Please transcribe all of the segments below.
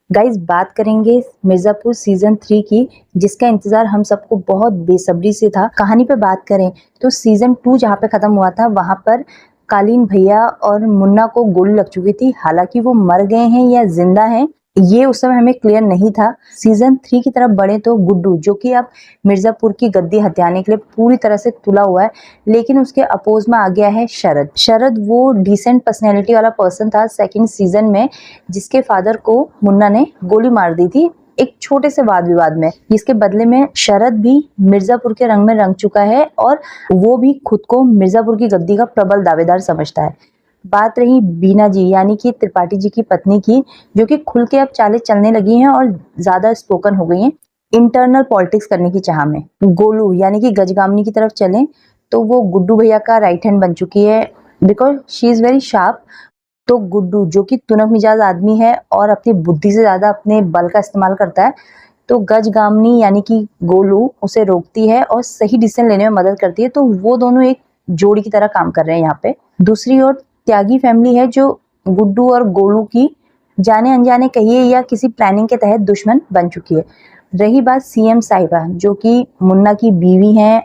Guys बात करेंगे Mirzapur season 3 की, जिसका इंतजार हम सबको बहुत बेसब्री से था। कहानी पे बात करें तो सीजन 2 जहाँ पे खत्म हुआ था वहां पर कालीन भैया और मुन्ना को गोली लग चुकी थी। हालांकि वो मर गए हैं या जिंदा हैं ये उस समय हमें क्लियर नहीं था। सीजन 3 की तरफ बढ़े तो गुड्डू, जो कि अब मिर्जापुर की गद्दी हथियाने के लिए पूरी तरह से तुला हुआ है, लेकिन उसके अपोज में आ गया है शरद। शरद वो डिसेंट पर्सनैलिटी वाला पर्सन था सेकंड सीजन में, जिसके फादर को मुन्ना ने गोली मार दी थी एक छोटे से वाद विवाद में। जिसके बदले में शरद भी मिर्जापुर के रंग में रंग चुका है और वो भी खुद को मिर्जापुर की गद्दी का प्रबल दावेदार समझता है। बात रही बीना जी यानी कि त्रिपाठी जी की पत्नी की, जो कि खुल के अब चालें चलने लगी हैं और ज्यादा स्पोकन हो गई हैं इंटरनल पॉलिटिक्स करने की चाह में। गोलू यानी कि गजगामनी की तरफ चलें तो वो गुड्डू भैया का राइट हैंड बन चुकी है, because she is very sharp. तो गुड्डू, जो कि तुनक मिजाज आदमी है और अपनी बुद्धि से ज्यादा अपने बल का इस्तेमाल करता है, तो गजगामनी यानी कि गोलू उसे रोकती है और सही डिसीजन लेने में मदद करती है। तो वो दोनों एक जोड़ी की तरह काम कर रहे हैं यहाँ पे। दूसरी ओर त्यागी फैमिली है, जो गुड्डू और गोलू की जाने अनजाने कहिए या किसी प्लानिंग के तहत दुश्मन बन चुकी है। रही बात सीएम साहिबा, जो कि मुन्ना की बीवी हैं,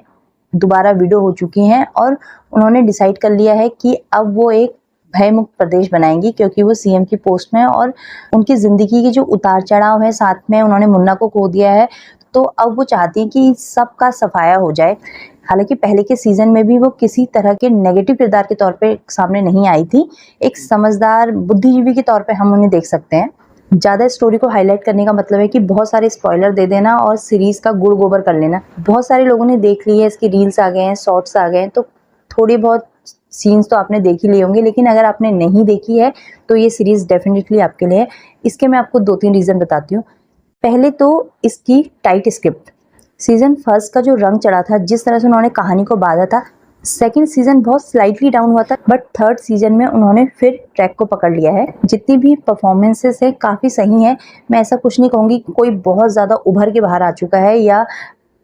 दोबारा विडो हो चुकी हैं और उन्होंने डिसाइड कर लिया है कि अब वो एक भयमुक्त प्रदेश बनाएंगी, क्योंकि वो सीएम की पोस्ट में और उनकी जिंदगी के जो उतार चढ़ाव है, साथ में उन्होंने मुन्ना को खो दिया है, तो अब वो चाहती हैं कि सबका सफाया हो जाए। हालांकि पहले के सीजन में भी वो किसी तरह के नेगेटिव किरदार के तौर पे सामने नहीं आई थी, एक समझदार बुद्धिजीवी के तौर पे हम उन्हें देख सकते हैं। ज्यादा स्टोरी को हाईलाइट करने का मतलब है कि बहुत सारे स्पॉइलर दे देना और सीरीज का गुड़ गोबर कर लेना। बहुत सारे लोगों ने देख ली है, इसकी रील्स आ गए हैं, शॉर्ट्स आ गए हैं, तो थोड़ी बहुत सीन्स तो आपने देख ही लिए होंगे। लेकिन अगर आपने नहीं देखी है तो ये सीरीज डेफिनेटली आपके लिए है। इसके मैं आपको 2-3 रीजन बताती हूँ। पहले तो इसकी टाइट स्क्रिप्ट, सीजन फर्स्ट का जो रंग चढ़ा था, जिस तरह से उन्होंने कहानी को बांधा था, सेकंड सीजन बहुत स्लाइटली डाउन हुआ था, बट थर्ड सीजन में उन्होंने फिर ट्रैक को पकड़ लिया है। जितनी भी परफॉर्मेंसेस है काफ़ी सही है। मैं ऐसा कुछ नहीं कहूँगी कि कोई बहुत ज़्यादा उभर के बाहर आ चुका है या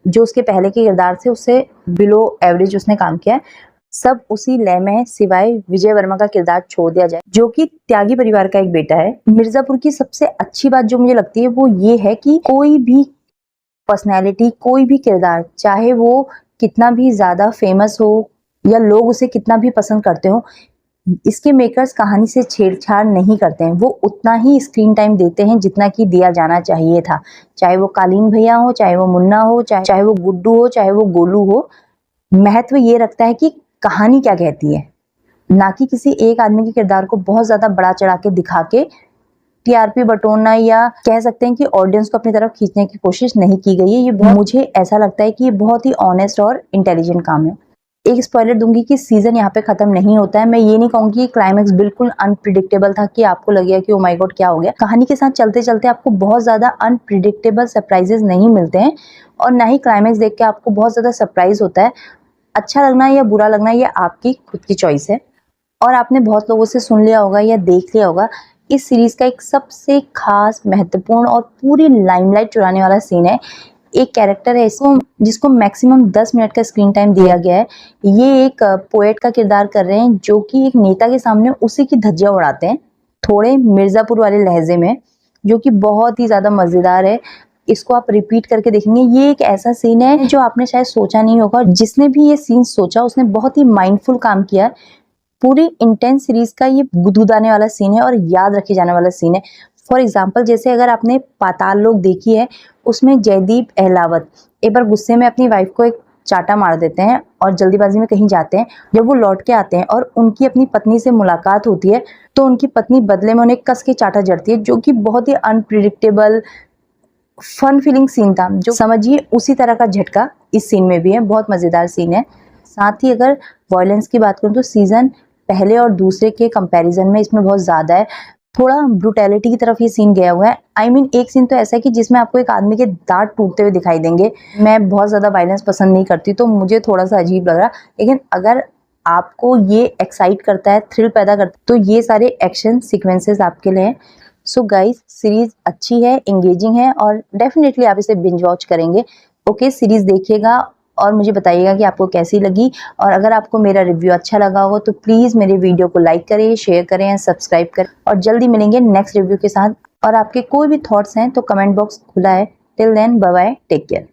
जो उसके पहले के किरदार थे उससे बिलो एवरेज उसने काम किया है। सब उसी लय में है, सिवाय विजय वर्मा का किरदार छोड़ दिया जाए, जो कि त्यागी परिवार का एक बेटा है। मिर्जापुर की सबसे अच्छी बात जो मुझे लगती है वो ये है कि कोई भी पर्सनैलिटी, कोई भी किरदार, चाहे वो कितना भी ज्यादा फेमस हो या लोग उसे कितना भी पसंद करते हो, इसके मेकर्स कहानी से छेड़छाड़ नहीं करते हैं। वो उतना ही स्क्रीन टाइम देते हैं जितना कि दिया जाना चाहिए था। चाहे वो कालीन भैया हो, चाहे वो मुन्ना हो, चाहे वो गुड्डू हो, चाहे वो गोलू हो, महत्व ये रखता है कि कहानी क्या कहती है, ना कि किसी एक आदमी के किरदार को बहुत ज्यादा बड़ा चढ़ा के दिखा के टीआरपी बटोरना या कह सकते हैं कि ऑडियंस को अपनी तरफ खींचने की कोशिश नहीं की गई है। ये मुझे ऐसा लगता है कि ये बहुत ही ऑनेस्ट और इंटेलिजेंट काम है। एक स्पॉइलर दूंगी कि सीजन यहाँ पे खत्म नहीं होता है। मैं ये नहीं कहूंगी कि क्लाइमैक्स बिल्कुल अनप्रिडिक्टेबल था कि आपको लगेगा कि ओ माय गॉड क्या हो गया। कहानी के साथ चलते चलते आपको बहुत ज्यादा अनप्रिडिक्टेबल सरप्राइजेस नहीं मिलते हैं और ना ही क्लाइमैक्स देख के आपको बहुत ज्यादा सरप्राइज होता है। अच्छा लगना या बुरा लगना ये आपकी खुद की चॉइस है। और आपने बहुत लोगों से सुन लिया होगा या देख लिया होगा, इस सीरीज का एक सबसे खास, महत्वपूर्ण और पूरी लाइमलाइट चुराने वाला सीन है। एक कैरेक्टर है इसको, जिसको मैक्सिमम 10 मिनट का स्क्रीन टाइम दिया गया है। ये एक पोएट का किरदार कर रहे हैं, जो कि एक नेता के सामने उसी की धज्जियां उड़ाते हैं, थोड़े मिर्जापुर वाले लहजे में, जो कि बहुत ही ज्यादा मजेदार है। इसको आप रिपीट करके देखेंगे। ये एक ऐसा सीन है जो आपने शायद सोचा नहीं होगा। जिसने भी ये सीन सोचा उसने बहुत ही माइंडफुल काम किया। पूरी इंटेंस सीरीज का ये गुदगुदाने वाला सीन है और याद रखे जाने वाला सीन है। फॉर एग्जाम्पल, जैसे अगर आपने पाताल लोक देखी है, उसमें जयदीप अहलावत एक बार गुस्से में अपनी वाइफ को एक चाटा मार देते हैं और जल्दीबाजी में कहीं जाते हैं। जब वो लौट के आते हैं और उनकी अपनी पत्नी से मुलाकात होती है, तो उनकी पत्नी बदले में उन्हें कस के चाटा जड़ती है, जो कि बहुत ही अनप्रिडिक्टेबल फन फीलिंग सीन था। जो समझिए उसी तरह का झटका इस सीन में भी है। बहुत मजेदार सीन है। साथ ही अगर वायलेंस की बात करूं तो सीजन पहले और दूसरे के कंपैरिजन में इसमें बहुत ज्यादा है। थोड़ा ब्रुटैलिटी की तरफ ये सीन गया हुआ है। आई मीन एक सीन तो ऐसा है कि जिसमें आपको एक आदमी के दांत टूटते हुए दिखाई देंगे। मैं बहुत ज्यादा वायलेंस पसंद नहीं करती, तो मुझे थोड़ा सा अजीब लग रहा, लेकिन अगर आपको ये एक्साइट करता है, थ्रिल पैदा करता है, तो ये सारे एक्शन सीक्वेंसेस आपके लिए हैं। सो गाइस, सीरीज अच्छी है, एंगेजिंग है और डेफिनेटली आप इसे बिंज वॉच करेंगे। ओके, सीरीज देखिएगा और मुझे बताइएगा कि आपको कैसी लगी। और अगर आपको मेरा रिव्यू अच्छा लगा हो तो प्लीज़ मेरे वीडियो को लाइक करें, शेयर करें, सब्सक्राइब करें और जल्दी मिलेंगे नेक्स्ट रिव्यू के साथ। और आपके कोई भी थॉट्स हैं तो कमेंट बॉक्स खुला है। Till then bye bye, take care.